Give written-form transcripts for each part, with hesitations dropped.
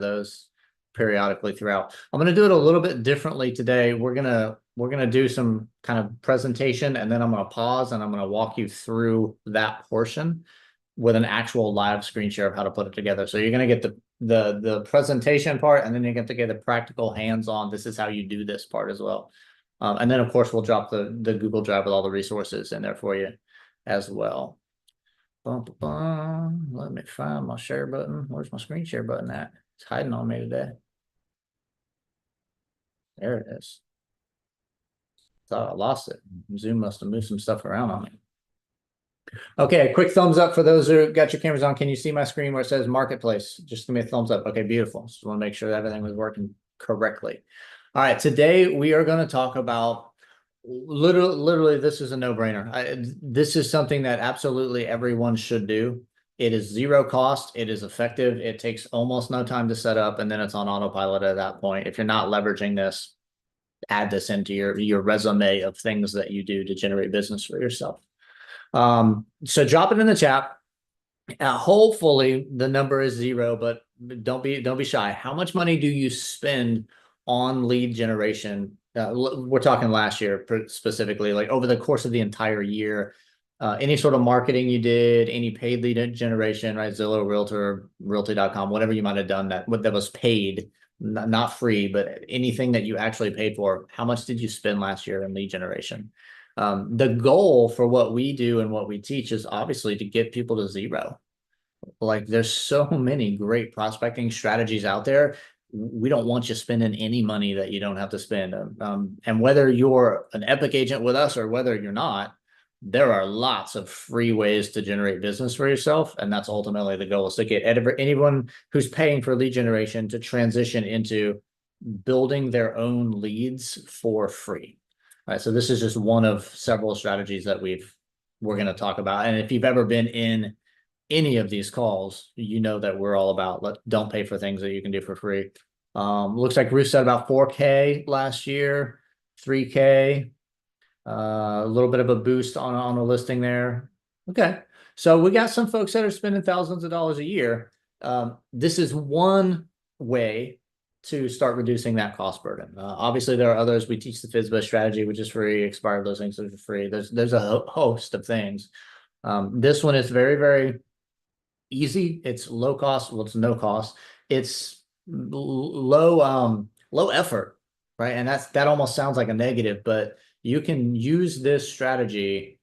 those periodically throughout. I'm going to do it a little bit differently today. We're gonna do some kind of presentation, and then I'm going to pause and I'm going to walk you through that portion with an actual live screen share of how to put it together. So you're going to get the presentation part, and then you get to get the practical hands-on. This is how you do this part as well. And then of course we'll drop the Google Drive with all the resources in there for you as well. Let me find my share button. Where's my screen share button at? It's hiding on me today. There it is. Thought I lost it. Zoom must have moved some stuff around on me. Okay, quick thumbs up for those who got your cameras on. Can you see my screen where it says marketplace? Just give me a thumbs up. Okay, beautiful. Just want to make sure that everything was working correctly. All right, today we are going to talk about literally this is a no-brainer. This is something that absolutely everyone should do. It is zero cost. It is effective. It takes almost no time to set up, and then it's on autopilot at that point. If you're not leveraging this, add this into your resume of things that you do to generate business for yourself. So drop it in the chat. Hopefully the number is zero, but don't be shy. How much money do you spend on lead generation? We're talking last year specifically, like over the course of the entire year. Any sort of marketing you did, any paid lead generation, right? Zillow, Realtor, Realty.com, whatever you might have done that was paid, not free, but anything that you actually paid for. How much did you spend last year in lead generation? The goal for what we do and what we teach is obviously to get people to zero. Like there's so many great prospecting strategies out there. We don't want you spending any money that you don't have to spend. And whether you're an Epic agent with us or whether you're not, there are lots of free ways to generate business for yourself. And that's ultimately the goal, is to get anyone who's paying for lead generation to transition into building their own leads for free. All right, so this is just one of several strategies that we're going to talk about. And if you've ever been in any of these calls, you know that we're all about don't pay for things that you can do for free. Looks like Ruth said about 4K last year, 3K, a little bit of a boost on a listing there. Okay, so we got some folks that are spending thousands of dollars a year. This is one way to start reducing that cost burden. Obviously, there are others. We teach the FSBO strategy, which is free. Expired listings are free. There's a host of things. This one is very, very easy. It's low cost. Well, it's no cost. It's low effort, right? And that almost sounds like a negative, but you can use this strategy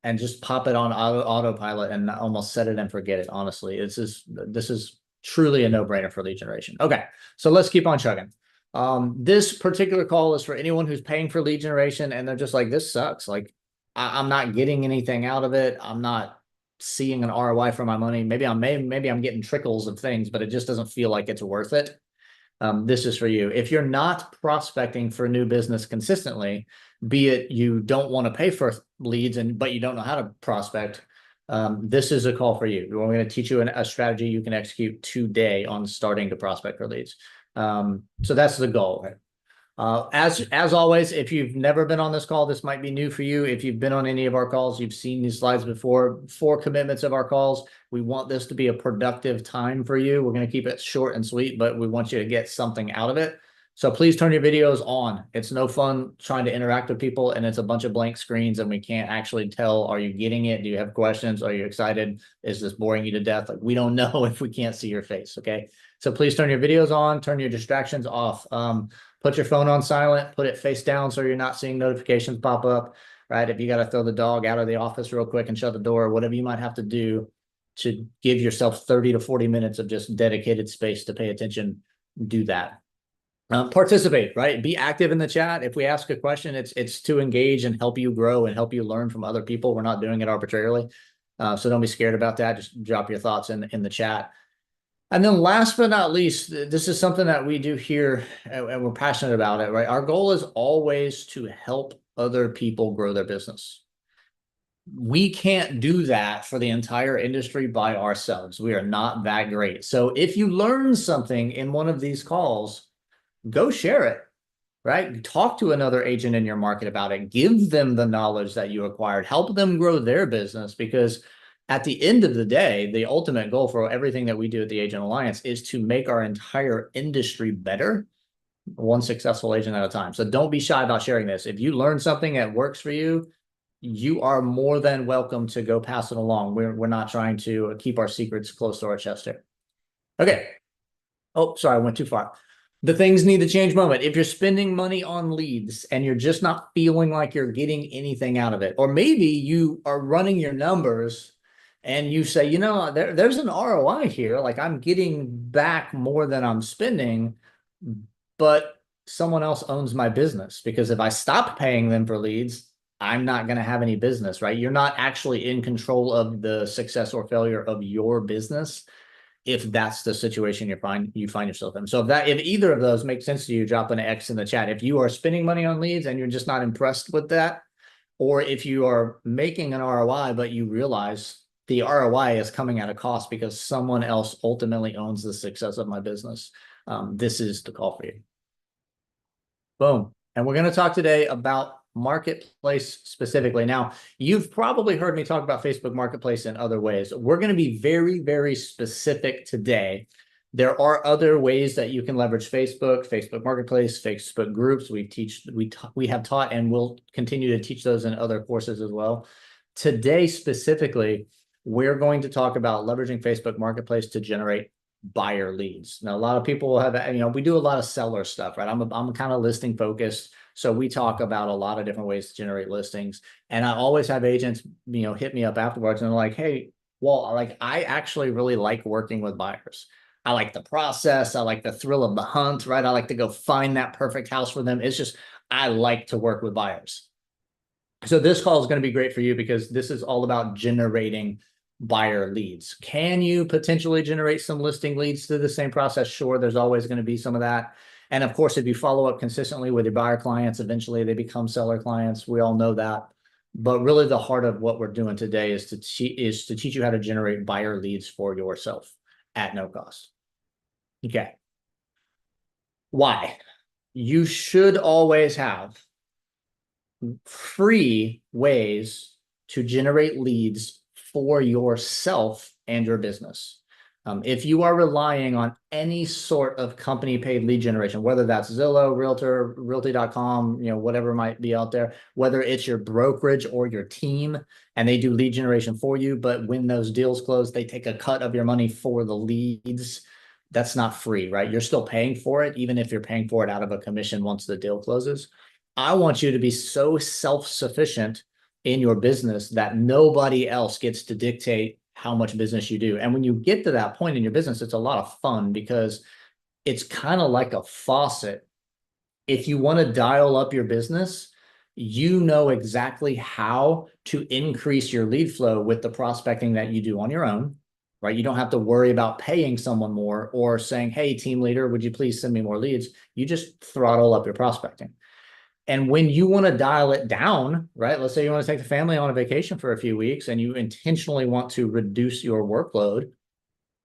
and just pop it on autopilot and almost set it and forget it. Honestly, this is truly a no-brainer for lead generation. Okay, so let's keep on chugging. This particular call is for anyone who's paying for lead generation and they're just like, this sucks. Like, I'm not getting anything out of it. I'm not seeing an ROI for my money. Maybe I'm getting trickles of things, but it just doesn't feel like it's worth it. This is for you. If you're not prospecting for new business consistently, be it you don't want to pay for leads but you don't know how to prospect, this is a call for you. We're going to teach you a strategy you can execute today on starting to prospect for leads. So that's the goal. Right? As always, if you've never been on this call, this might be new for you. If you've been on any of our calls, you've seen these slides before. 4 commitments of our calls. We want this to be a productive time for you. We're going to keep it short and sweet, but we want you to get something out of it. So please turn your videos on. It's no fun trying to interact with people and it's a bunch of blank screens and we can't actually tell, are you getting it? Do you have questions? Are you excited? Is this boring you to death? Like, we don't know if we can't see your face, okay? So please turn your videos on, turn your distractions off. Put your phone on silent, put it face down so you're not seeing notifications pop up, right? If you got to throw the dog out of the office real quick and shut the door, whatever you might have to do to give yourself 30 to 40 minutes of just dedicated space to pay attention, do that. Participate, right? Be active in the chat. If we ask a question, it's to engage and help you grow and help you learn from other people. We're not doing it arbitrarily. So don't be scared about that. Just drop your thoughts in the chat. And then last but not least, this is something that we do here and we're passionate about it, right? Our goal is always to help other people grow their business. We can't do that for the entire industry by ourselves. We are not that great. So if you learn something in one of these calls, go share it, right? Talk to another agent in your market about it. Give them the knowledge that you acquired. Help them grow their business, because at the end of the day, the ultimate goal for everything that we do at the Agent Alliance is to make our entire industry better, one successful agent at a time. So don't be shy about sharing this. If you learn something that works for you, you are more than welcome to go pass it along. We're not trying to keep our secrets close to our chest here. Okay. Oh, sorry, I went too far. The things need to change moment. If you're spending money on leads and you're just not feeling like you're getting anything out of it, or maybe you are running your numbers and you say, there's an ROI here, like I'm getting back more than I'm spending, but someone else owns my business, because if I stop paying them for leads, I'm not going to have any business, right? You're not actually in control of the success or failure of your business if that's the situation you find yourself in. So if either of those makes sense to you, drop an X in the chat. If you are spending money on leads and you're just not impressed with that, or if you are making an ROI, but you realize the ROI is coming at a cost because someone else ultimately owns the success of my business, this is the call for you. Boom. And we're going to talk today about Marketplace specifically. Now, you've probably heard me talk about Facebook Marketplace in other ways. We're going to be very, very specific today. There are other ways that you can leverage Facebook Marketplace, Facebook groups. We have taught and will continue to teach those in other courses as well. Today, specifically, we're going to talk about leveraging Facebook Marketplace to generate buyer leads. Now, a lot of people have, we do a lot of seller stuff, right? I'm kind of listing focused. So we talk about a lot of different ways to generate listings. And I always have agents, hit me up afterwards and they're like, hey, well, like I actually really like working with buyers. I like the process. I like the thrill of the hunt, right? I like to go find that perfect house for them. It's just, I like to work with buyers. So this call is going to be great for you because this is all about generating buyer leads. Can you potentially generate some listing leads through the same process? Sure, there's always going to be some of that. And of course, if you follow up consistently with your buyer clients, eventually they become seller clients. We all know that. But really the heart of what we're doing today is to teach you how to generate buyer leads for yourself at no cost. Okay. Why? You should always have free ways to generate leads for yourself and your business. If you are relying on any sort of company paid lead generation, whether that's Zillow, Realtor, Realty.com, whatever might be out there, whether it's your brokerage or your team, and they do lead generation for you, but when those deals close, they take a cut of your money for the leads. That's not free, right? You're still paying for it, even if you're paying for it out of a commission once the deal closes. I want you to be so self-sufficient in your business that nobody else gets to dictate how much business you do. And when you get to that point in your business, it's a lot of fun because it's kind of like a faucet. If you want to dial up your business, you know exactly how to increase your lead flow with the prospecting that you do on your own, right? You don't have to worry about paying someone more or saying, hey, team leader, would you please send me more leads? You just throttle up your prospecting. And when you want to dial it down, right? Let's say you want to take the family on a vacation for a few weeks and you intentionally want to reduce your workload.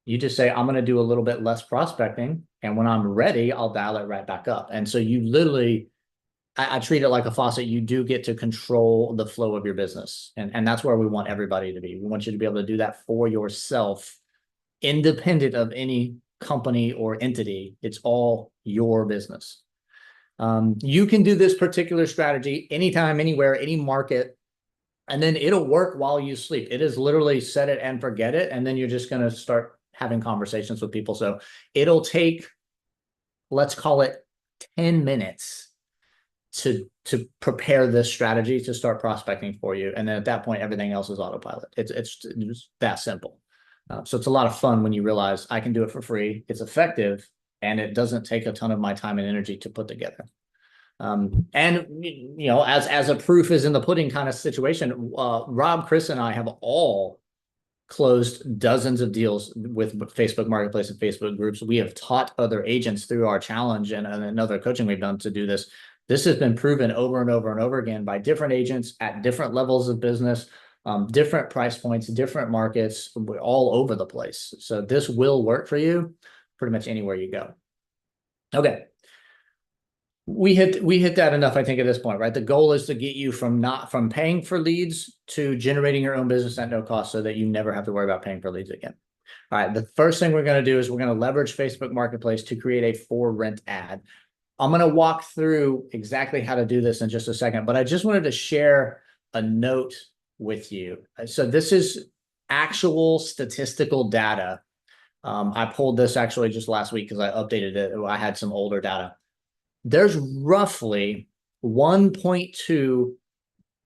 You just say, I'm going to do a little bit less prospecting. And when I'm ready, I'll dial it right back up. And so you literally, I treat it like a faucet. You do get to control the flow of your business. And that's where we want everybody to be. We want you to be able to do that for yourself, independent of any company or entity. It's all your business. You can do this particular strategy anytime, anywhere, any market, and then it'll work while you sleep. It is literally set it and forget it. And then you're just going to start having conversations with people. So it'll take, let's call it 10 minutes to prepare this strategy to start prospecting for you. And then at that point, everything else is autopilot. It's that simple. So it's a lot of fun when you realize I can do it for free. It's effective. And it doesn't take a ton of my time and energy to put together. And, as a proof is in the pudding kind of situation, Rob, Chris, and I have all closed dozens of deals with Facebook Marketplace and Facebook groups. We have taught other agents through our challenge and another coaching we've done to do this. This has been proven over and over and over again by different agents at different levels of business, different price points, different markets, all over the place. So this will work for you pretty much anywhere you go. Okay. We hit that enough, I think, at this point, right? The goal is to get you from paying for leads to generating your own business at no cost so that you never have to worry about paying for leads again. All right, the first thing we're going to do is we're going to leverage Facebook Marketplace to create a for rent ad. I'm going to walk through exactly how to do this in just a second, but I just wanted to share a note with you. So this is actual statistical data. I pulled this actually just last week because I updated it. I had some older data. There's roughly 1.2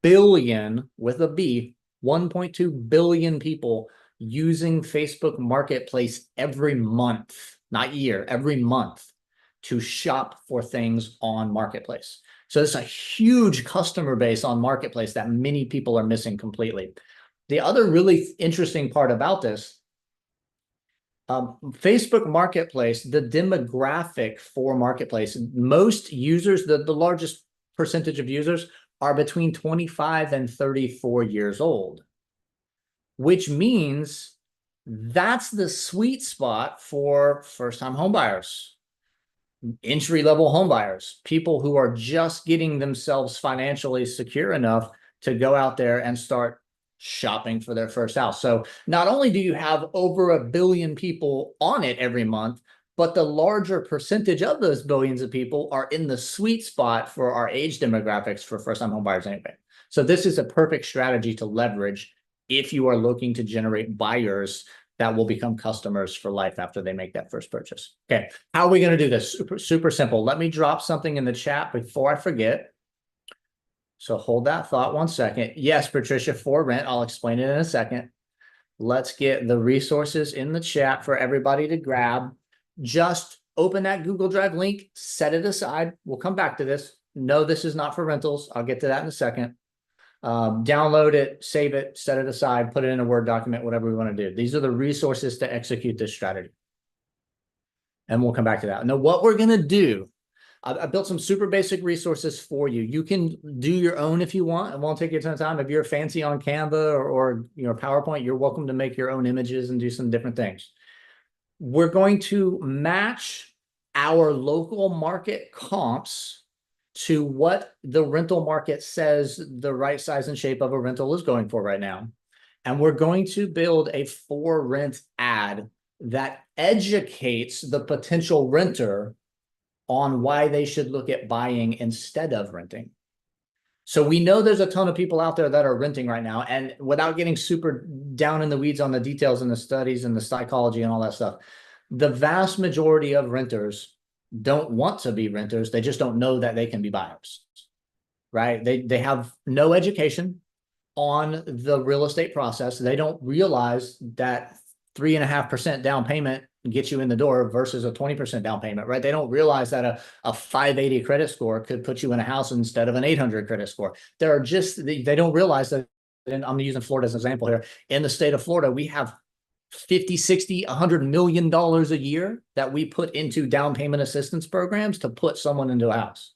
billion with a B, 1.2 billion people using Facebook Marketplace every month, not year, every month to shop for things on Marketplace. So it's a huge customer base on Marketplace that many people are missing completely. The other really interesting part about this, Facebook Marketplace, the demographic for Marketplace, most users, the largest percentage of users are between 25 and 34 years old, which means that's the sweet spot for first-time homebuyers, entry-level homebuyers, people who are just getting themselves financially secure enough to go out there and start shopping for their first house. So not only do you have over 1 billion people on it every month, but the larger percentage of those billions of people are in the sweet spot for our age demographics for first-time homebuyers anyway. So this is a perfect strategy to leverage if you are looking to generate buyers that will become customers for life after they make that first purchase. Okay, how are we going to do this? Super simple. Let me drop something in the chat before I forget. So hold that thought 1 second. Yes, Patricia, for rent. I'll explain it in a second. Let's get the resources in the chat for everybody to grab. Just open that Google Drive link, set it aside. We'll come back to this. No, this is not for rentals. I'll get to that in a second. Download it, save it, set it aside, put it in a Word document, whatever we want to do. These are the resources to execute this strategy. And we'll come back to that. Now, what we're going to do, I built some super basic resources for you. You can do your own if you want. It won't take you a ton of time. If you're fancy on Canva or PowerPoint, you're welcome to make your own images and do some different things. We're going to match our local market comps to what the rental market says the right size and shape of a rental is going for right now. And we're going to build a for rent ad that educates the potential renter on why they should look at buying instead of renting. So we know there's a ton of people out there that are renting right now. And without getting super down in the weeds on the details and the studies and the psychology and all that stuff, the vast majority of renters don't want to be renters. They just don't know that they can be buyers, right? They have no education on the real estate process. They don't realize that 3.5% down payment gets you in the door versus a 20% down payment, right? They don't realize that a 580 credit score could put you in a house instead of an 800 credit score. They don't realize that, and I'm using Florida as an example here. In the state of Florida, we have 50, 60, $100 million a year that we put into down payment assistance programs to put someone into a house.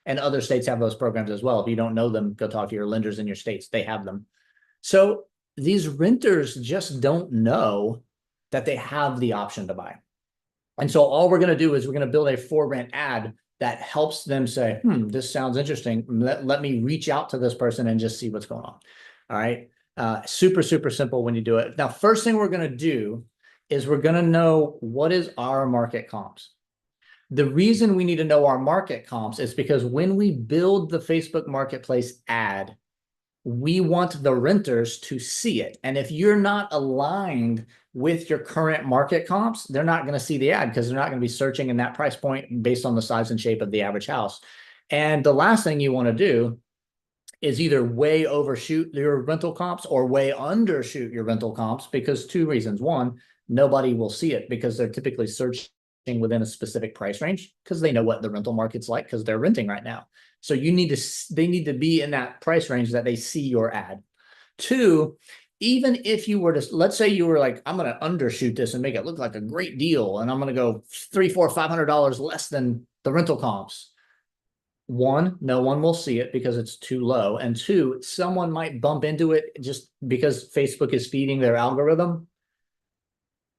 And other states have those programs as well. If you don't know them, go talk to your lenders in your states. They have them. So these renters just don't know that they have the option to buy. And so all we're going to do is we're going to build a for rent ad that helps them say, this sounds interesting. Let me reach out to this person and just see what's going on. All right. Super, super simple when you do it. Now, first thing we're going to do is we're going to know what is our market comps. The reason we need to know our market comps is because when we build the Facebook Marketplace ad, we want the renters to see it. And if you're not aligned with your current market comps, they're not going to see the ad because they're not going to be searching in that price point based on the size and shape of the average house. And the last thing you want to do is either way overshoot your rental comps or way undershoot your rental comps because 2 reasons. 1, nobody will see it because they're typically searching within a specific price range because they know what the rental market's like because they're renting right now. So they need to be in that price range that they see your ad. 2, even if you were to, let's say you were like, I'm going to undershoot this and make it look like a great deal. And I'm going to go $300, $400, $500 less than the rental comps. 1, no one will see it because it's too low. And 2, someone might bump into it just because Facebook is feeding their algorithm,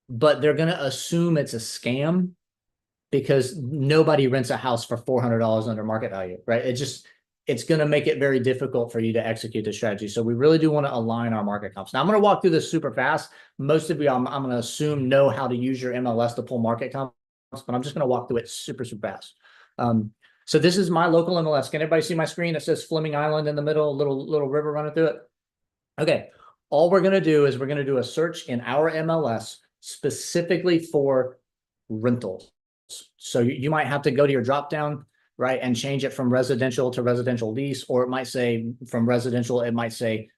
but they're going to assume it's a scam because nobody rents a house for $400 under market value, right? It's going to make it very difficult for you to execute the strategy. So we really do want to align our market comps. Now I'm going to walk through this super fast. Most of you, I'm going to assume know how to use your MLS to pull market comps, but I'm just going to walk through it super fast. So this is my local MLS. Can everybody see my screen? It says Fleming Island in the middle, little river running through it. Okay. All we're going to do is we're going to do a search in our MLS specifically for rentals. So you might have to go to your drop down, right, and change it from residential to residential lease, or it might say from residential, it might say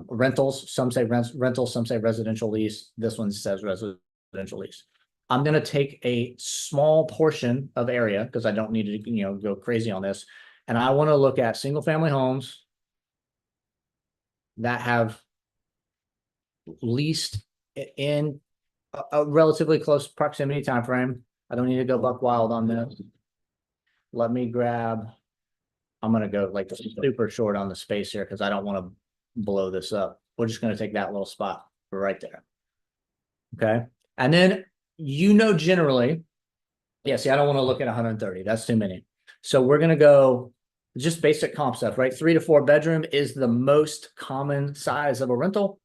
rentals. Some say rentals, some say residential lease. This one says residential lease. I'm going to take a small portion of area because I don't need to, go crazy on this. And I want to look at single family homes that have leased in a relatively close proximity time frame. I don't need to go buck wild on this. Let me grab, I'm going to go like super short on the space here because I don't want to blow this up. We're just going to take that little spot right there. Okay. And then, generally, yeah, see, I don't want to look at 130. That's too many. So we're going to go just basic comp stuff, right? 3 to 4 bedroom is the most common size of a rental.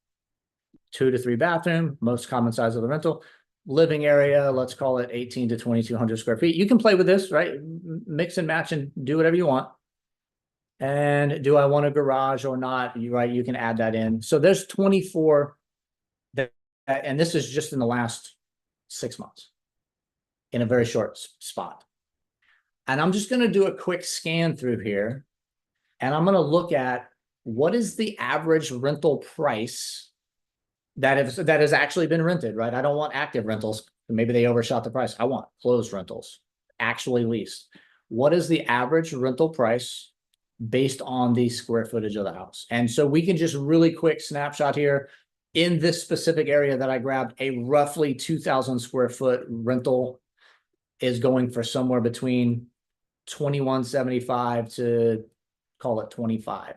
2 to 3 bathroom, most common size of the rental. Living area, let's call it 18 to 2,200 square feet. You can play with this, right? Mix and match and do whatever you want. And do I want a garage or not? Right, you can add that in. So there's 24, and this is just in the last 6 months in a very short spot. And I'm just going to do a quick scan through here, and I'm going to look at what is the average rental price that has actually been rented, right? I don't want active rentals. Maybe they overshot the price. I want closed rentals, actually leased. What is the average rental price based on the square footage of the house? And so we can just really quick snapshot here. In this specific area that I grabbed, a roughly 2,000 square foot rental is going for somewhere between 2175 to call it 25.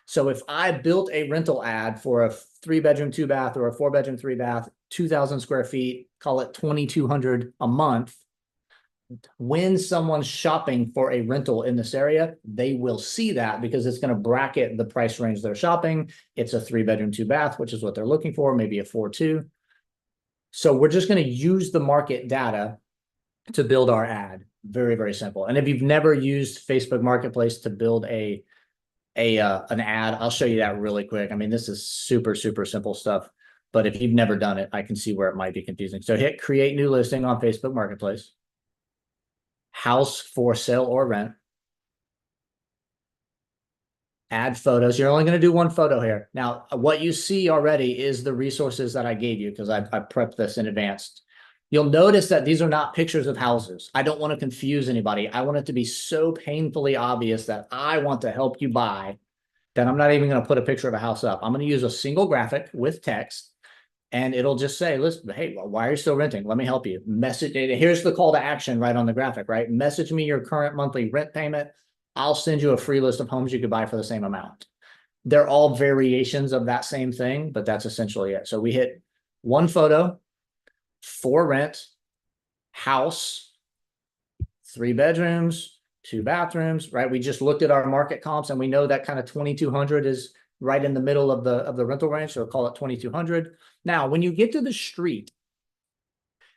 So if I built a rental ad for a 3-bedroom, 2-bath, or a 4-bedroom, 3-bath, 2,000 square feet, call it 2,200 a month, when someone's shopping for a rental in this area, they will see that because it's going to bracket the price range they're shopping. It's a 3-bedroom, 2-bath, which is what they're looking for, maybe a 4-2. So we're just going to use the market data to build our ad. Very, very simple. And if you've never used Facebook Marketplace to build an ad, I'll show you that really quick. I mean, this is super simple stuff, but if you've never done it, I can see where it might be confusing. So hit create new listing on Facebook Marketplace, house for sale or rent, add photos. You're only going to do one photo here. Now, what you see already is the resources that I gave you because I prepped this in advance. You'll notice that these are not pictures of houses. I don't want to confuse anybody. I want it to be so painfully obvious that I want to help you buy that I'm not even going to put a picture of a house up. I'm going to use a single graphic with text, and it'll just say, listen, hey, why are you still renting? Let me help you. Message. Here's the call to action right on the graphic, right? Message me your current monthly rent payment. I'll send you a free list of homes you could buy for the same amount. They're all variations of that same thing, but that's essentially it. So we hit one photo, for rent, house, 3 bedrooms, 2 bathrooms, right? We just looked at our market comps and we know that kind of 2,200 is right in the middle of the rental range. So we'll call it 2,200. Now, when you get to the street,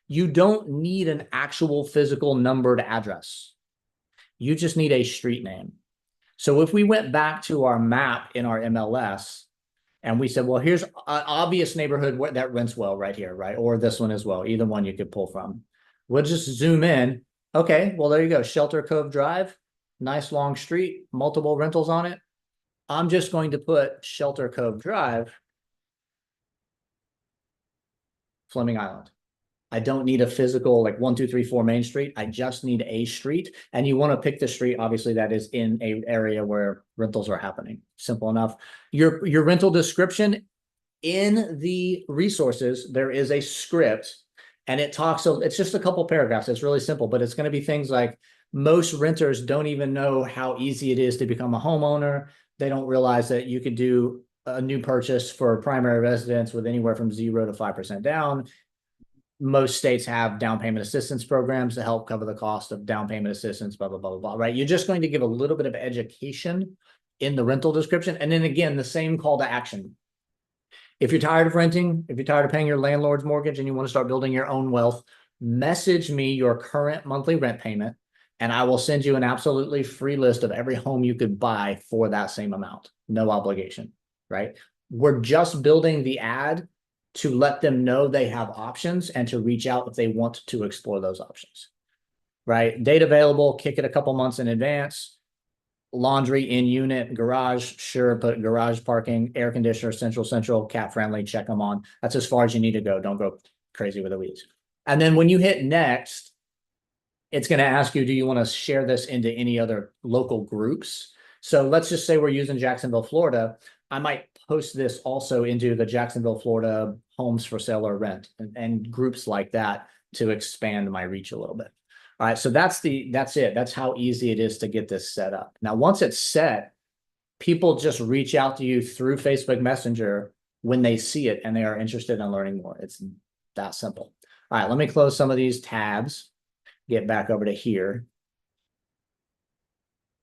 you don't need an actual physical numbered address. You just need a street name. So if we went back to our map in our MLS and we said, well, here's an obvious neighborhood that rents well right here, right? Or this one as well. Either one you could pull from. We'll just zoom in. Okay, well, there you go. Shelter Cove Drive, nice long street, multiple rentals on it. I'm just going to put Shelter Cove Drive, Fleming Island. I don't need a physical like 1, 2, 3, 4 Main Street. I just need a street. And you want to pick the street, obviously, that is in an area where rentals are happening. Simple enough. Your rental description in the resources, there is a script and it talks, so it's just a couple paragraphs. It's really simple, but it's going to be things like most renters don't even know how easy it is to become a homeowner. They don't realize that you could do a new purchase for a primary residence with anywhere from 0 to 5% down. most states have down payment assistance programs to help cover the cost of down payment assistance, blah, blah, blah, blah, blah, right? You're just going to give a little bit of education in the rental description. And then again, the same call to action. If you're tired of renting, if you're tired of paying your landlord's mortgage and you want to start building your own wealth, message me your current monthly rent payment, and I will send you an absolutely free list of every home you could buy for that same amount. No obligation, right? We're just building the ad to let them know they have options and to reach out if they want to explore those options, right? Date available, kick it a couple months in advance. Laundry in unit, garage, sure, put garage parking, air conditioner, central, cat friendly, check them on. That's as far as you need to go. Don't go crazy with the weeds. And then when you hit next, it's going to ask you, do you want to share this into any other local groups? So let's just say we're using Jacksonville, Florida. I might post this also into the Jacksonville, Florida homes for sale or rent and groups like that to expand my reach a little bit. All right, so that's it. That's how easy it is to get this set up. Now, once it's set, people just reach out to you through Facebook Messenger when they see it and they are interested in learning more. It's that simple. All right, let me close some of these tabs, get back over to here.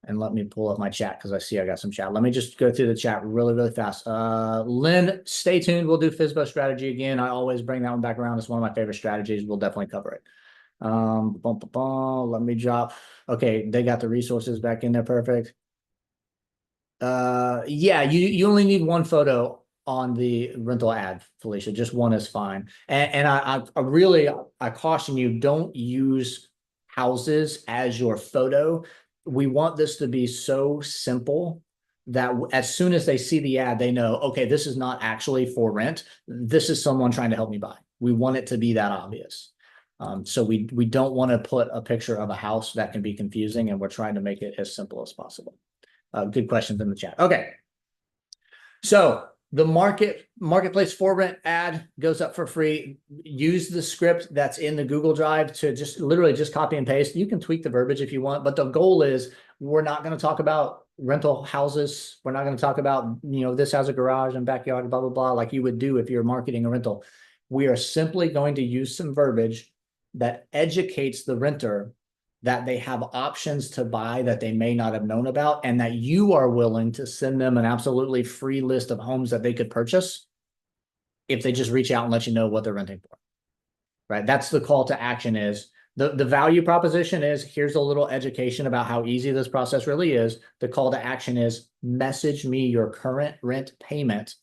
And let me pull up my chat because I see I got some chat. Let me just go through the chat really, really fast. Lynn, stay tuned. We'll do FSBO strategy again. I always bring that one back around. It's one of my favorite strategies. We'll definitely cover it. Let me drop. Okay, they got the resources back in there. Perfect. Yeah, you only need one photo on the rental ad, Felicia. Just one is fine. And I really caution you, don't use houses as your photo. We want this to be so simple that as soon as they see the ad, they know, okay, this is not actually for rent. This is someone trying to help me buy. We want it to be that obvious. So we don't want to put a picture of a house that can be confusing, and we're trying to make it as simple as possible. Good questions in the chat. Okay. So the marketplace for rent ad goes up for free. Use the script that's in the Google Drive to just literally just copy and paste. You can tweak the verbiage if you want, but the goal is we're not going to talk about rental houses. We're not going to talk about, this has a garage and backyard, blah, blah, blah, like you would do if you're marketing a rental. We are simply going to use some verbiage that educates the renter that they have options to buy that they may not have known about, and that you are willing to send them an absolutely free list of homes that they could purchase if they just reach out and let you know what they're renting for, right? That's the call to action. Is the value proposition is, here's a little education about how easy this process really is. The call to action is, message me your current rent payment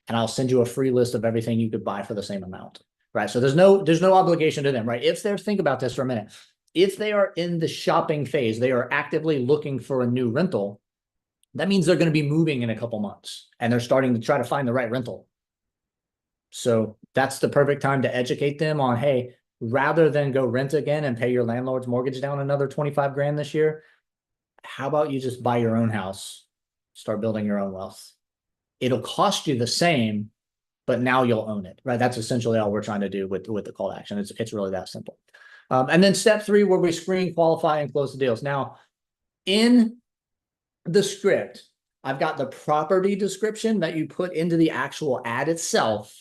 and I'll send you a free list of everything you could buy for the same amount, right? So there's no obligation to them, right? Think about this for a minute. If they are in the shopping phase, they are actively looking for a new rental, that means they're going to be moving in a couple months and they're starting to try to find the right rental. So that's the perfect time to educate them on, hey, rather than go rent again and pay your landlord's mortgage down another 25 grand this year, how about you just buy your own house, start building your own wealth? It'll cost you the same, but now you'll own it, right? That's essentially all we're trying to do with the call to action. It's really that simple. And then step 3, where we screen, qualify, and close the deals. Now, in the script, I've got the property description that you put into the actual ad itself.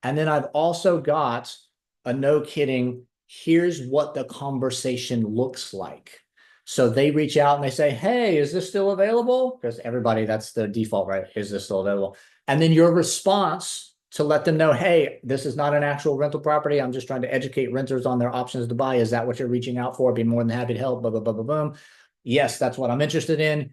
And then I've also got a no kidding, here's what the conversation looks like. So they reach out and they say, hey, is this still available? Because everybody, that's the default, right? Is this still available? And then your response to let them know, hey, this is not an actual rental property. I'm just trying to educate renters on their options to buy. Is that what you're reaching out for? I'd be more than happy to help, blah, blah, blah, blah, boom. Yes, that's what I'm interested in.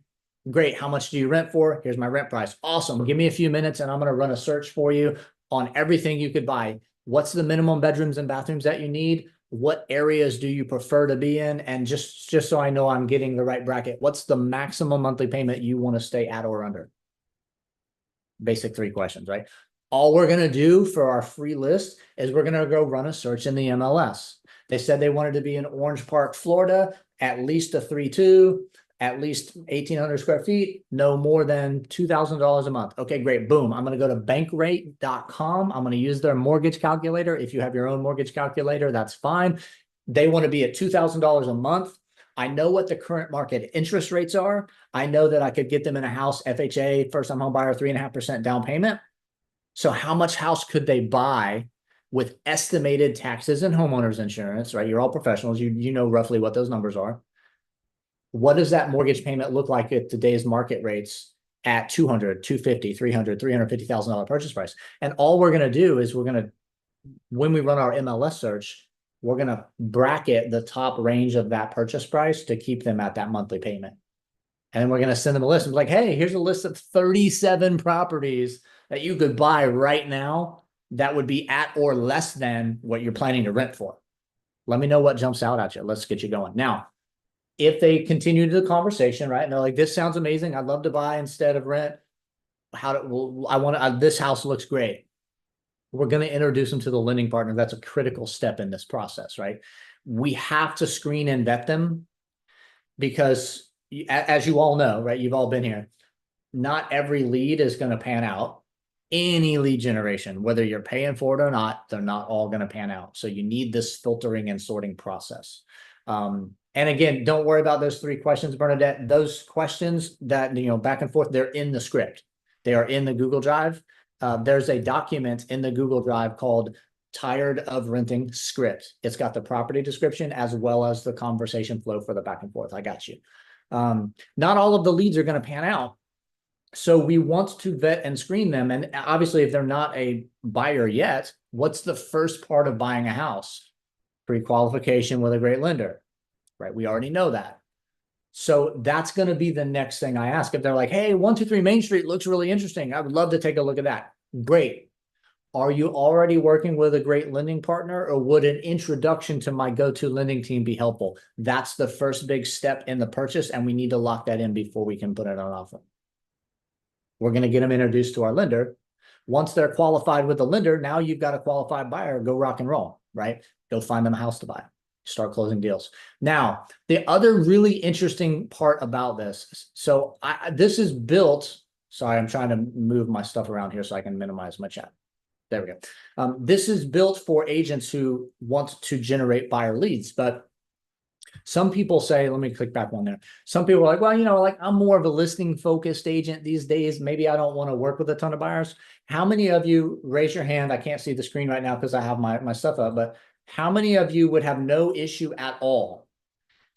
Great. How much do you rent for? Here's my rent price. Awesome. Give me a few minutes and I'm going to run a search for you on everything you could buy. What's the minimum bedrooms and bathrooms that you need? What areas do you prefer to be in? And just so I know I'm getting the right bracket, what's the maximum monthly payment you want to stay at or under? Basic 3 questions, right? All we're going to do for our free list is we're going to go run a search in the MLS. They said they wanted to be in Orange Park, Florida, at least a 3.2, at least 1,800 square feet, no more than $2,000 a month. Okay, great. Boom. I'm going to go to bankrate.com. I'm going to use their mortgage calculator. If you have your own mortgage calculator, that's fine. They want to be at $2,000 a month. I know what the current market interest rates are. I know that I could get them in a house, FHA, first time home buyer, 3.5% down payment. So how much house could they buy with estimated taxes and homeowners insurance, right? You're all professionals. You know roughly what those numbers are. What does that mortgage payment look like at today's market rates at 200, 250, 300, $350,000 purchase price? And all we're going to do is when we run our MLS search, we're going to bracket the top range of that purchase price to keep them at that monthly payment. And then we're going to send them a list and be like, hey, here's a list of 37 properties that you could buy right now that would be at or less than what you're planning to rent for. Let me know what jumps out at you. Let's get you going. Now, if they continue the conversation, right, and they're like, this sounds amazing, I'd love to buy instead of rent. This house looks great. We're going to introduce them to the lending partner. That's a critical step in this process, right? We have to screen and vet them because, as you all know, right, you've all been here, not every lead is going to pan out. Any lead generation, whether you're paying for it or not, they're not all going to pan out. So you need this filtering and sorting process. And again, don't worry about those 3 questions, Bernadette. Those questions that, back and forth, they're in the script. They are in the Google Drive. There's a document in the Google Drive called Tired of Renting Script. It's got the property description as well as the conversation flow for the back and forth. I got you. Not all of the leads are going to pan out. So we want to vet and screen them. And obviously, if they're not a buyer yet, what's the first part of buying a house? Pre-qualification with a great lender, right? We already know that. So that's going to be the next thing I ask. If they're like, hey, 123 Main Street looks really interesting, I would love to take a look at that. Great. Are you already working with a great lending partner, or would an introduction to my go-to lending team be helpful? That's the first big step in the purchase, and we need to lock that in before we can put it on offer. We're going to get them introduced to our lender. Once they're qualified with the lender, now you've got a qualified buyer. Go rock and roll, right? Go find them a house to buy. Start closing deals. Now, the other really interesting part about this, so this is built, sorry, I'm trying to move my stuff around here so I can minimize my chat. There we go. This is built for agents who want to generate buyer leads, but some people say, let me click back one there. Some people are like, well, like I'm more of a listing focused agent these days. Maybe I don't want to work with a ton of buyers. How many of you, raise your hand? I can't see the screen right now because I have my stuff up, but how many of you would have no issue at all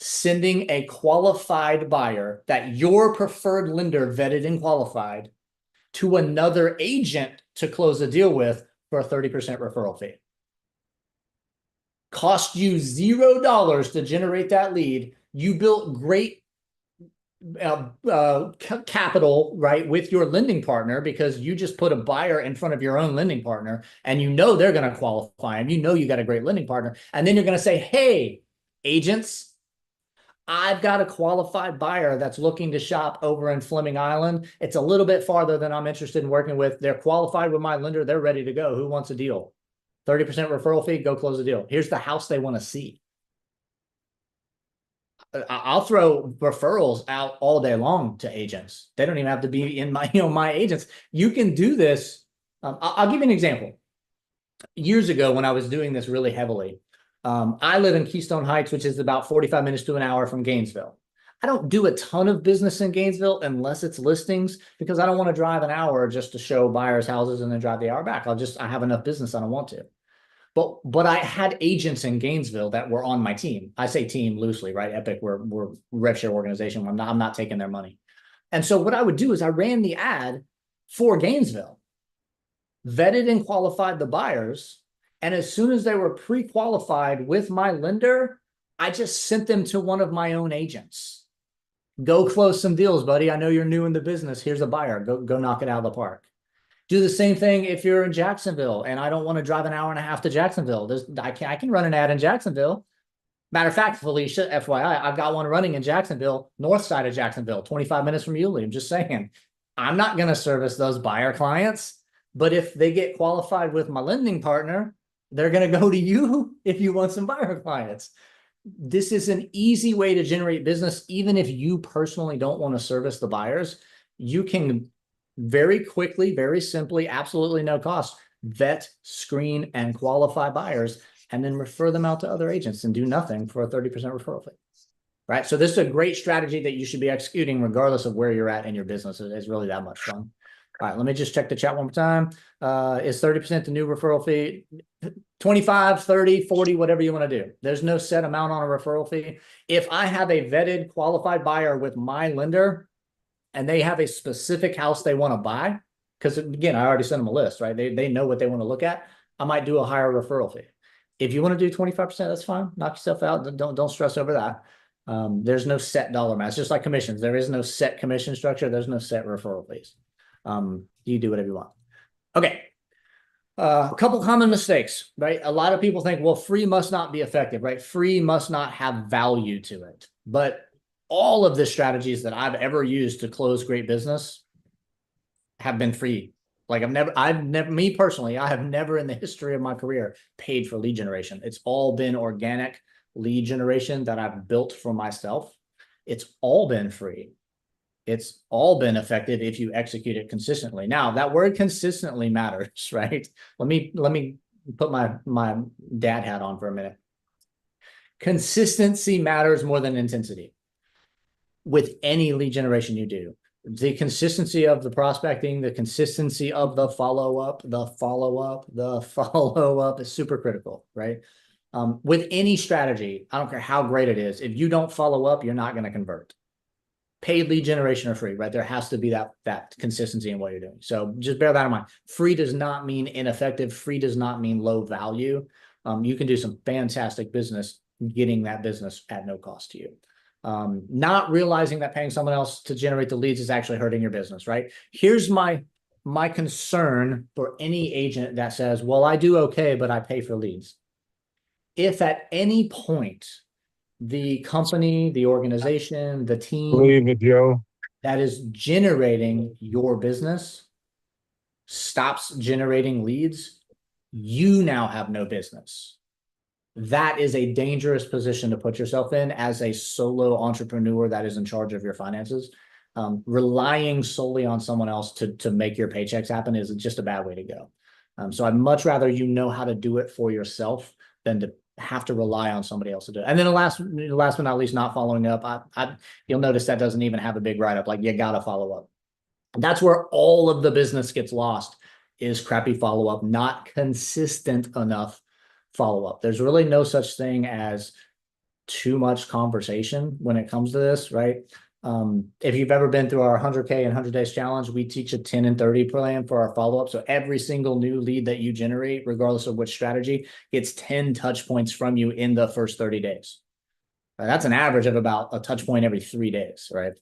sending a qualified buyer that your preferred lender vetted and qualified to another agent to close a deal with for a 30% referral fee? Cost you $0 to generate that lead. You built great capital, right, with your lending partner because you just put a buyer in front of your own lending partner and they're going to qualify him. You got a great lending partner. And then you're going to say, hey, agents, I've got a qualified buyer that's looking to shop over in Fleming Island. It's a little bit farther than I'm interested in working with. They're qualified with my lender. They're ready to go. Who wants a deal? 30% referral fee, go close the deal. Here's the house they want to see. I'll throw referrals out all day long to agents. They don't even have to be in my agents. You can do this. I'll give you an example. Years ago, when I was doing this really heavily, I live in Keystone Heights, which is about 45 minutes to an hour from Gainesville. I don't do a ton of business in Gainesville unless it's listings because I don't want to drive an hour just to show buyers houses and then drive the hour back. I have enough business. I don't want to. But I had agents in Gainesville that were on my team. I say team loosely, right? Epic, we're rev share organization. I'm not taking their money. And so what I would do is I ran the ad for Gainesville, vetted and qualified the buyers. And as soon as they were pre-qualified with my lender, I just sent them to one of my own agents. Go close some deals, buddy. I know you're new in the business. Here's a buyer. Go knock it out of the park. Do the same thing if you're in Jacksonville and I don't want to drive an hour and a half to Jacksonville. I can run an ad in Jacksonville. Matter of fact, Felicia, FYI, I've got one running in Jacksonville, north side of Jacksonville, 25 minutes from Yulee. I'm just saying, I'm not going to service those buyer clients. But if they get qualified with my lending partner, they're going to go to you if you want some buyer clients. This is an easy way to generate business. Even if you personally don't want to service the buyers, you can very quickly, very simply, absolutely no cost, vet, screen, and qualify buyers, and then refer them out to other agents and do nothing for a 30% referral fee. Right? So this is a great strategy that you should be executing regardless of where you're at in your business. It's really that much fun. All right, let me just check the chat one more time. Is 30% the new referral fee? 25, 30, 40, whatever you want to do. There's no set amount on a referral fee. If I have a vetted qualified buyer with my lender and they have a specific house they want to buy, because again, I already sent them a list, right? They know what they want to look at. I might do a higher referral fee. If you want to do 25%, that's fine. Knock yourself out. Don't stress over that. There's no set dollar amount. It's just like commissions. There is no set commission structure. There's no set referral fees. You do whatever you want. Okay. A couple common mistakes, right? A lot of people think, well, free must not be effective, right? Free must not have value to it. But all of the strategies that I've ever used to close great business have been free. Like me personally, I have never in the history of my career paid for lead generation. It's all been organic lead generation that I've built for myself. It's all been free. It's all been effective if you execute it consistently. Now, that word consistently matters, right? Let me put my dad hat on for a minute. Consistency matters more than intensity with any lead generation you do. The consistency of the prospecting, the consistency of the follow-up is super critical, right? With any strategy, I don't care how great it is, if you don't follow up, you're not going to convert. Paid lead generation or free, right? There has to be that consistency in what you're doing. So just bear that in mind. Free does not mean ineffective. Free does not mean low value. You can do some fantastic business getting that business at no cost to you. Not realizing that paying someone else to generate the leads is actually hurting your business, right? Here's my concern for any agent that says, well, I do okay, but I pay for leads. If at any point the company, the organization, the team that is generating your business stops generating leads, you now have no business. That is a dangerous position to put yourself in as a solo entrepreneur that is in charge of your finances. Relying solely on someone else to make your paychecks happen is just a bad way to go. So I'd much rather you know how to do it for yourself than to have to rely on somebody else to do it. And then the last but not least, not following up. You'll notice that doesn't even have a big write-up. Like, you got to follow up. That's where all of the business gets lost, is crappy follow-up, not consistent enough follow-up. There's really no such thing as too much conversation when it comes to this, right? If you've ever been through our 100K and 100 days challenge, we teach a 10 and 30 plan for our follow-up. So every single new lead that you generate, regardless of which strategy, gets 10 touch points from you in the first 30 days. That's an average of about a touch point every 3 days, right?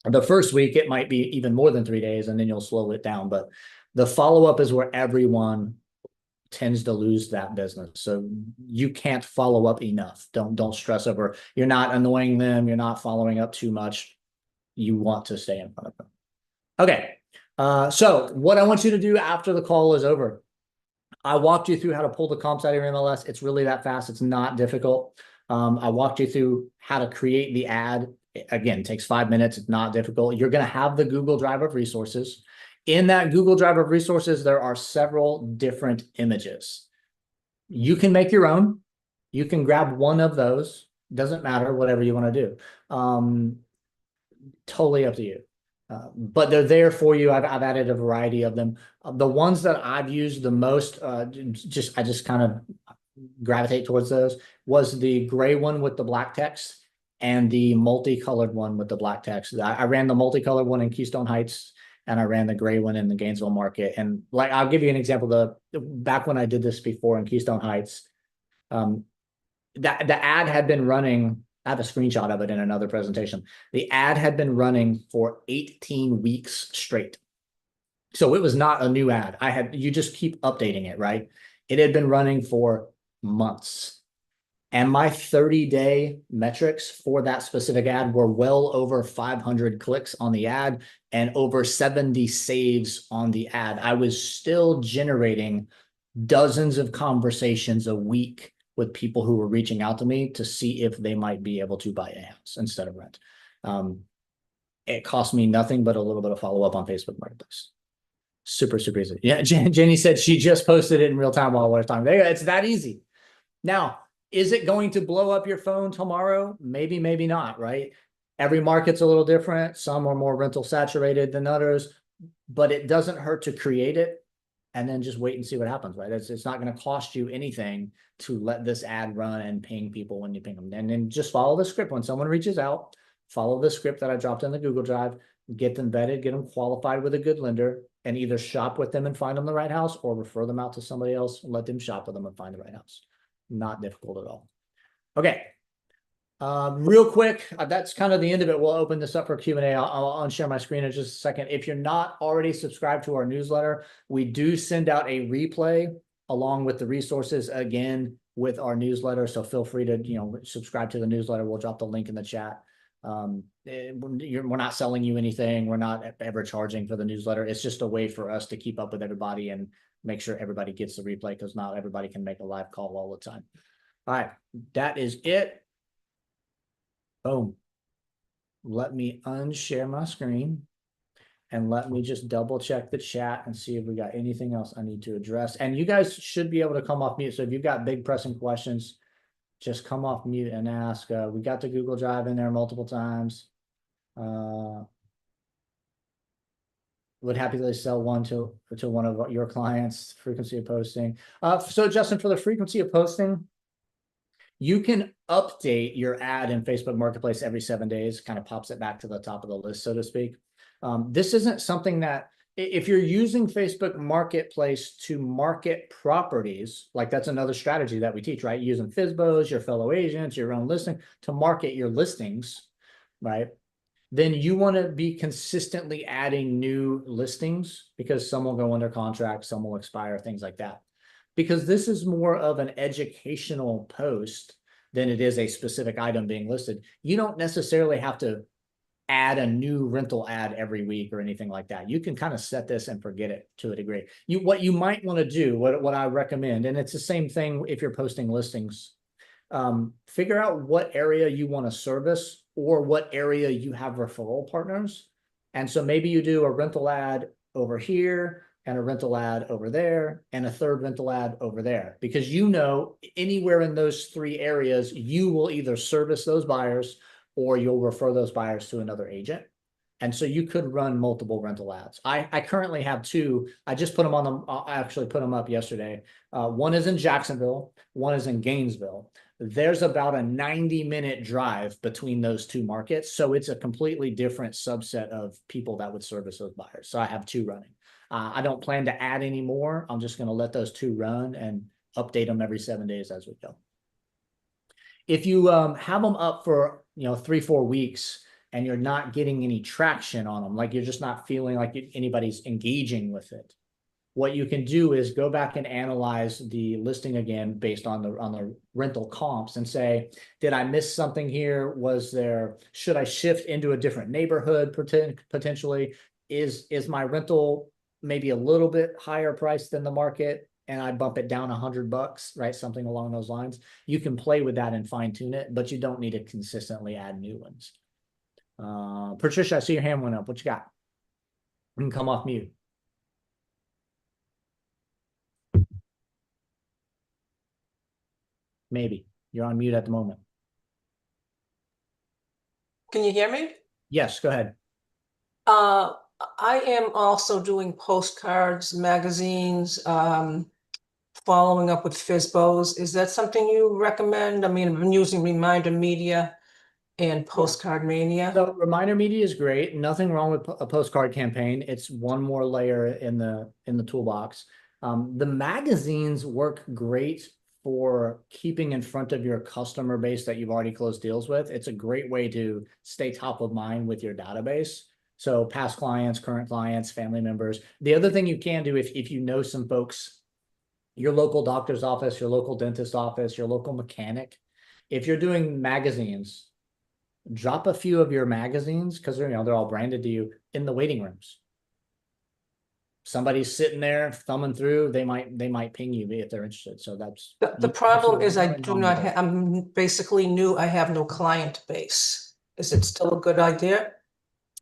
The first week, it might be even more than 3 days, and then you'll slow it down. But the follow-up is where everyone tends to lose that business. So you can't follow up enough. Don't stress over. You're not annoying them. You're not following up too much. You want to stay in front of them. Okay. So what I want you to do after the call is over, I walked you through how to pull the comps out of your MLS. It's really that fast. It's not difficult. I walked you through how to create the ad. Again, it takes 5 minutes. It's not difficult. You're going to have the Google Drive of resources. In that Google Drive of resources, there are several different images. You can make your own. You can grab one of those. Doesn't matter, whatever you want to do. Totally up to you. But they're there for you. I've added a variety of them. The ones that I've used the most, I just kind of gravitate towards those, was the gray one with the black text and the multicolored one with the black text. I ran the multicolored one in Keystone Heights, and I ran the gray one in the Gainesville market. And like, I'll give you an example. Back when I did this before in Keystone Heights, the ad had been running. I have a screenshot of it in another presentation. The ad had been running for 18 weeks straight. So it was not a new ad. You just keep updating it, right? It had been running for months. And my 30-day metrics for that specific ad were well over 500 clicks on the ad and over 70 saves on the ad. I was still generating dozens of conversations a week with people who were reaching out to me to see if they might be able to buy a house instead of rent. It cost me nothing but a little bit of follow-up on Facebook Marketplace. Super, super easy. Yeah, Jenny said she just posted it in real time while we're talking. There you go. It's that easy. Now, is it going to blow up your phone tomorrow? Maybe, maybe not, right? Every market's a little different. Some are more rental saturated than others. but it doesn't hurt to create it and then just wait and see what happens, right? It's not going to cost you anything to let this ad run and ping people when you ping them. And then just follow the script. When someone reaches out, follow the script that I dropped in the Google Drive, get them vetted, get them qualified with a good lender, and either shop with them and find them the right house or refer them out to somebody else, let them shop with them and find the right house. Not difficult at all. Okay. Real quick, that's kind of the end of it. We'll open this up for Q&A. I'll unshare my screen in just a second. If you're not already subscribed to our newsletter, we do send out a replay along with the resources again with our newsletter. So feel free to, subscribe to the newsletter. We'll drop the link in the chat. We're not selling you anything. We're not ever charging for the newsletter. It's just a way for us to keep up with everybody and make sure everybody gets the replay, because not everybody can make a live call all the time. All right, that is it. Boom. Let me unshare my screen and let me just double check the chat and see if we got anything else I need to address. And you guys should be able to come off mute. So if you've got big pressing questions, just come off mute and ask. We got the Google Drive in there multiple times. Would happily sell one to one of your clients, frequency of posting. So Justin, for the frequency of posting, you can update your ad in Facebook Marketplace every 7 days, kind of pops it back to the top of the list, so to speak. This isn't something that, if you're using Facebook Marketplace to market properties, like that's another strategy that we teach, right? Using FSBOs, your fellow agents, your own listing to market your listings, right? Then you want to be consistently adding new listings, because some will go under contract, some will expire, things like that. Because this is more of an educational post than it is a specific item being listed. You don't necessarily have to add a new rental ad every week or anything like that. You can kind of set this and forget it to a degree. What you might want to do, what I recommend, and it's the same thing if you're posting listings, figure out what area you want to service or what area you have referral partners. And so maybe you do a rental ad over here and a rental ad over there and a third rental ad over there, because anywhere in those 3 areas, you will either service those buyers or you'll refer those buyers to another agent. And so you could run multiple rental ads. I currently have 2. I just put them on them. I actually put them up yesterday. One is in Jacksonville. One is in Gainesville. There's about a 90-minute drive between those 2 markets. So it's a completely different subset of people that would service those buyers. So I have 2 running. I don't plan to add any more. I'm just going to let those 2 run and update them every 7 days as we go. If you have them up for 3-4 weeks and you're not getting any traction on them, like you're just not feeling like anybody's engaging with it, what you can do is go back and analyze the listing again based on the rental comps and say, did I miss something here? Should I shift into a different neighborhood potentially? Is my rental maybe a little bit higher price than the market and I bump it down $100, right? Something along those lines. You can play with that and fine tune it, but you don't need to consistently add new ones. Patricia, I see your hand went up. What you got? You can come off mute. Maybe you're on mute at the moment. Can you hear me? Yes, go ahead. I am also doing postcards, magazines, following up with FSBOs. Is that something you recommend? I mean, I've been using Reminder Media and Postcard Mania. So Reminder Media is great. Nothing wrong with a postcard campaign. It's one more layer in the toolbox. The magazines work great for keeping in front of your customer base that you've already closed deals with. It's a great way to stay top of mind with your database. So past clients, current clients, family members. The other thing you can do if you know some folks, your local doctor's office, your local dentist office, your local mechanic, if you're doing magazines, drop a few of your magazines, because they're all branded to you, in the waiting rooms. Somebody's sitting there thumbing through, they might ping you if they're interested. So that's the problem is I do not have, I'm basically new. I have no client base. Is it still a good idea?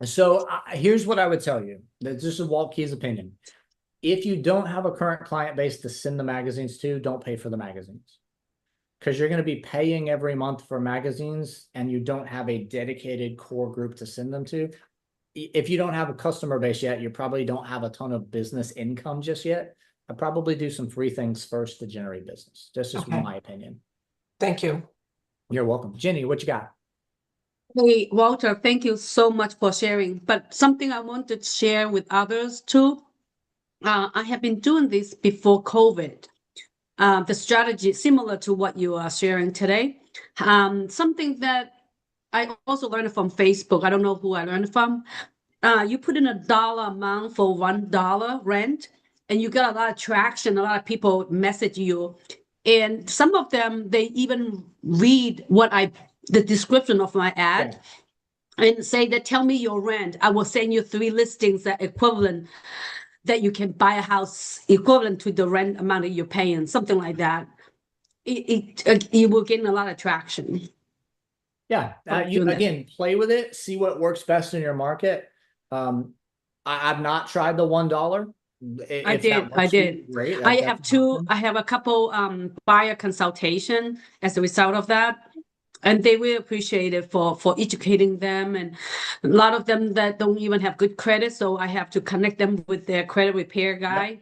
So here's what I would tell you. This is Walt Key's opinion. If you don't have a current client base to send the magazines to, don't pay for the magazines, because you're going to be paying every month for magazines and you don't have a dedicated core group to send them to. if you don't have a customer base yet, you probably don't have a ton of business income just yet. I probably do some free things first to generate business. That's just Okay. my opinion. Thank you. You're welcome. Jenny, what you got? Hey, Walter, thank you so much for sharing. But something I want to share with others too. I have been doing this before COVID. The strategy similar to what you are sharing today. Something that I also learned from Facebook. I don't know who I learned from. You put in a dollar amount for $1 rent, and you get a lot of traction. A lot of people message you, and some of them they even read the description of my ad and say that tell me your rent. I will send you 3 listings that equivalent that you can buy a house equivalent to the rent amount that you're paying, something like that. You will gain a lot of traction. Yeah, you doing that. again play with it, see what works best in your market. I've not tried the $1. I If that did. I works for you, did. great. I That's have an two. option. I have a couple buyer consultation as a result of that, and they will appreciate it for educating them. And a lot of them that don't even have good credit, so I have to connect them with their credit repair guy,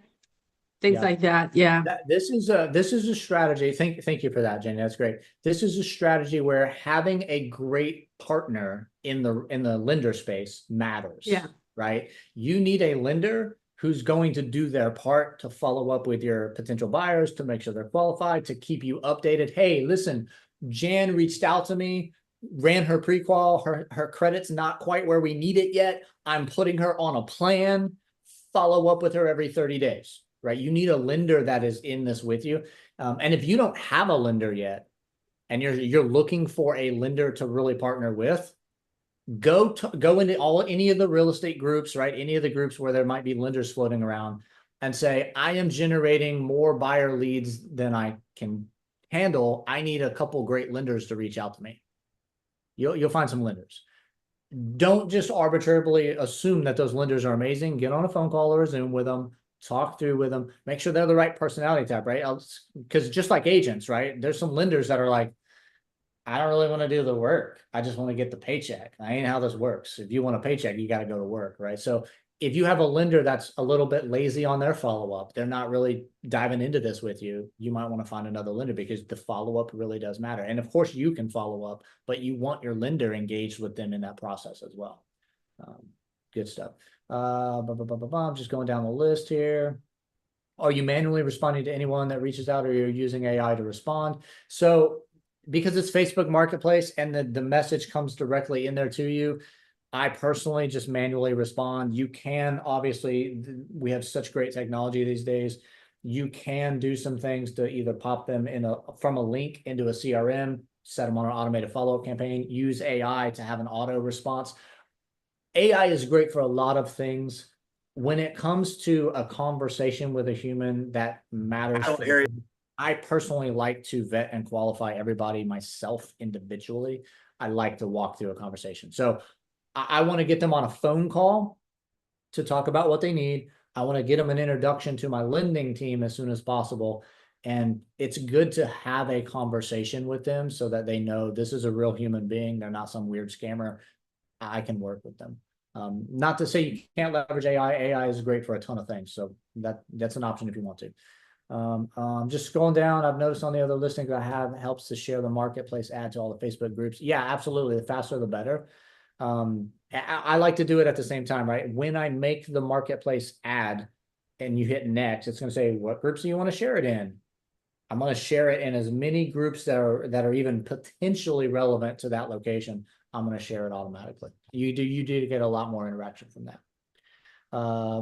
things Yeah. like that. Yeah. This is a strategy. Thank you for that, Jenny. That's great. This is a strategy where having a great partner in the lender space matters. Yeah. Right. You need a lender who's going to do their part to follow up with your potential buyers to make sure they're qualified, to keep you updated. Hey, listen, Jan reached out to me, ran her pre-qual, her credit's not quite where we need it yet. I'm putting her on a plan. Follow up with her every 30 days. Right? You need a lender that is in this with you. And if you don't have a lender yet, and you're looking for a lender to really partner with, go into any of the real estate groups, right? Any of the groups where there might be lenders floating around, and say, I am generating more buyer leads than I can handle. I need a couple great lenders to reach out to me. You'll find some lenders. Don't just arbitrarily assume that those lenders are amazing. Get on a phone call or a Zoom with them, talk through with them, make sure they're the right personality type, right? Because just like agents, right? There's some lenders that are like, I don't really want to do the work. I just want to get the paycheck. I ain't how this works. If you want a paycheck, you got to go to work, right? So if you have a lender that's a little bit lazy on their follow-up, they're not really diving into this with you, you might want to find another lender, because the follow-up really does matter. And of course you can follow up, but you want your lender engaged with them in that process as well. Good stuff. I'm just going down the list here. Are you manually responding to anyone that reaches out, or you're using AI to respond? So because it's Facebook Marketplace and the message comes directly in there to you, I personally just manually respond. You can, obviously, we have such great technology these days. You can do some things to either pop them from a link into a CRM, set them on an automated follow-up campaign, use AI to have an auto response. AI is great for a lot of things. When it comes to a conversation with a human that matters, I personally like to vet and qualify everybody myself individually. I like to walk through a conversation. So I want to get them on a phone call to talk about what they need. I want to get them an introduction to my lending team as soon as possible. And it's good to have a conversation with them so that they know this is a real human being. They're not some weird scammer. I can work with them. Not to say you can't leverage AI. AI is great for a ton of things. So that's an option if you want to. Just scrolling down, I've noticed on the other listings I have, it helps to share the marketplace ad to all the Facebook groups. Yeah, absolutely. The faster, the better. I like to do it at the same time, right? When I make the marketplace ad and you hit next, it's going to say, what groups do you want to share it in? I'm going to share it in as many groups that are even potentially relevant to that location. I'm going to share it automatically. You do get a lot more interaction from that.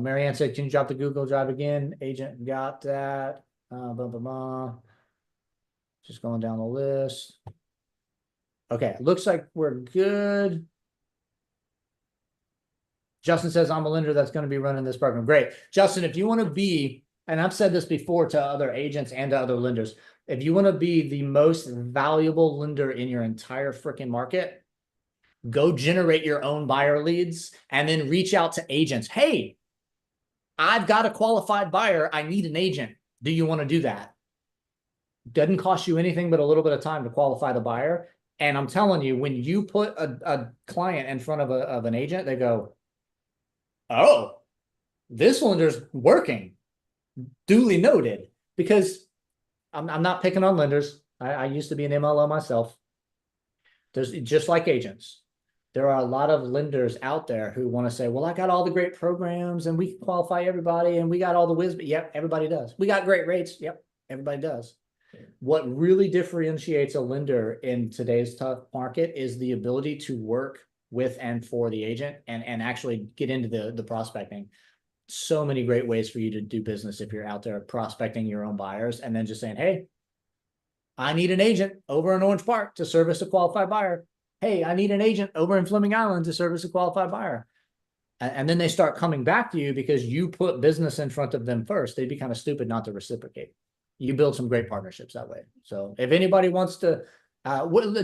Marianne said, can you drop the Google Drive again? Agent got that. Just going down the list. Okay, looks like we're good. Justin says, I'm a lender that's going to be running this program. Great. Justin, if you want to be, and I've said this before to other agents and to other lenders, if you want to be the most valuable lender in your entire freaking market, go generate your own buyer leads and then reach out to agents. Hey, I've got a qualified buyer. I need an agent. Do you want to do that? Doesn't cost you anything but a little bit of time to qualify the buyer. And I'm telling you, when you put a client in front of an agent, they go, oh, this lender's working. Duly noted. Because I'm not picking on lenders. I used to be an MLO myself. There's just like agents. There are a lot of lenders out there who want to say, well, I got all the great programs and we can qualify everybody and we got all the wisdom. Yep, everybody does. We got great rates. Yep, everybody does. What really differentiates a lender in today's tough market is the ability to work with and for the agent and actually get into the prospecting. So many great ways for you to do business if you're out there prospecting your own buyers and then just saying, hey, I need an agent over in Orange Park to service a qualified buyer. Hey, I need an agent over in Fleming Island to service a qualified buyer. And then they start coming back to you because you put business in front of them first. They'd be kind of stupid not to reciprocate. You build some great partnerships that way. So if anybody wants to,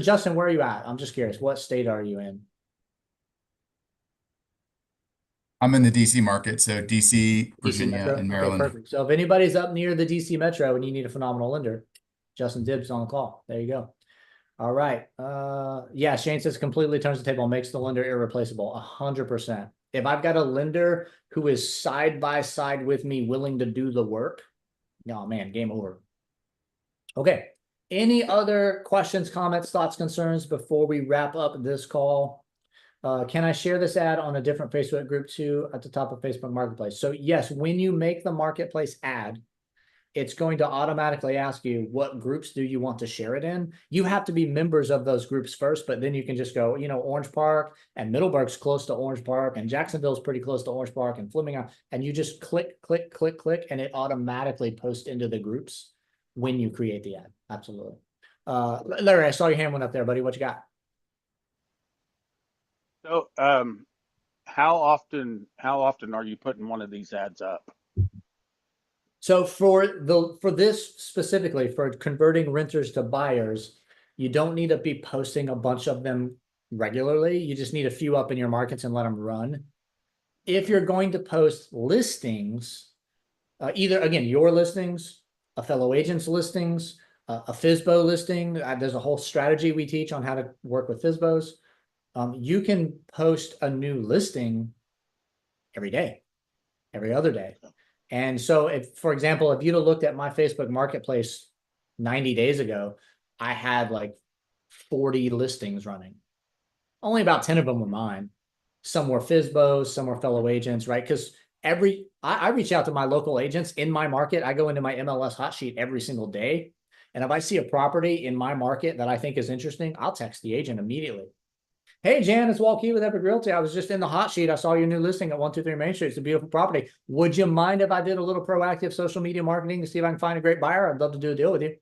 Justin, where are you at? I'm just curious. What state are you in? I'm in the DC market, so DC, Virginia, Metro? and Okay, Maryland. perfect. So if anybody's up near the DC Metro and you need a phenomenal lender, Justin Dibbs on the call. There you go. All right. Yeah, Shane says completely turns the table and makes the lender irreplaceable. 100%. If I've got a lender who is side by side with me, willing to do the work, oh man, game over. Okay. Any other questions, comments, thoughts, concerns before we wrap up this call? Can I share this ad on a different Facebook group too at the top of Facebook Marketplace? So yes, when you make the Marketplace ad, it's going to automatically ask you what groups do you want to share it in. You have to be members of those groups first, but then you can just go, Orange Park and Middleburg's close to Orange Park and Jacksonville's pretty close to Orange Park and Fleming, and you just click, click, click, click, and it automatically posts into the groups when you create the ad. Absolutely. Larry, I saw your hand went up there, buddy. What you got? So, how often are you putting one of these ads up? So for this specifically, for converting renters to buyers, you don't need to be posting a bunch of them regularly. You just need a few up in your markets and let them run. If you're going to post listings, either, again, your listings, a fellow agent's listings, a FSBO listing, there's a whole strategy we teach on how to work with FSBOs. You can post a new listing every day, every other day. And so if, for example, if you'd have looked at my Facebook Marketplace 90 days ago, I had like 40 listings running. Only about 10 of them were mine. Some were FSBOs, some were fellow agents, right? Because I reach out to my local agents in my market. I go into my MLS hot sheet every single day. And if I see a property in my market that I think is interesting, I'll text the agent immediately. Hey, Jan, it's Walt Key with Epic Realty. I was just in the hot sheet. I saw your new listing at 123 Main Street. It's a beautiful property. Would you mind if I did a little proactive social media marketing to see if I can find a great buyer? I'd love to do a deal with you.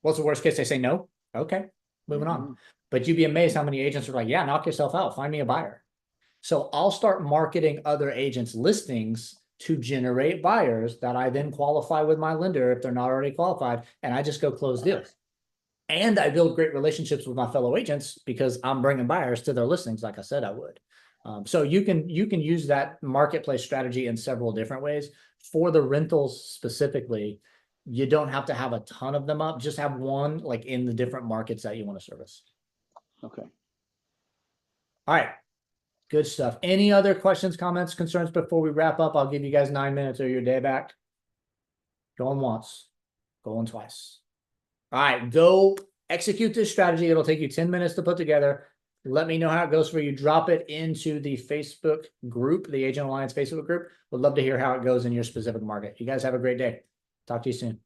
What's the worst case? They say no. Okay, moving on. But you'd be amazed how many agents are like, yeah, knock yourself out. Find me a buyer. So I'll start marketing other agents' listings to generate buyers that I then qualify with my lender if they're not already qualified. And I just go close deals. And I build great relationships with my fellow agents because I'm bringing buyers to their listings, like I said I would. So you can use that marketplace strategy in several different ways. For the rentals specifically, you don't have to have a ton of them up. Just have one like in the different markets that you want to service. Okay. All right. Good stuff. Any other questions, comments, concerns before we wrap up? I'll give you guys 9 minutes of your day back. Going once, going twice. All right, go execute this strategy. It'll take you 10 minutes to put together. Let me know how it goes for you. Drop it into the Facebook group, the Agent Alliance Facebook group. Would love to hear how it goes in your specific market. You guys have a great day. Talk to you soon.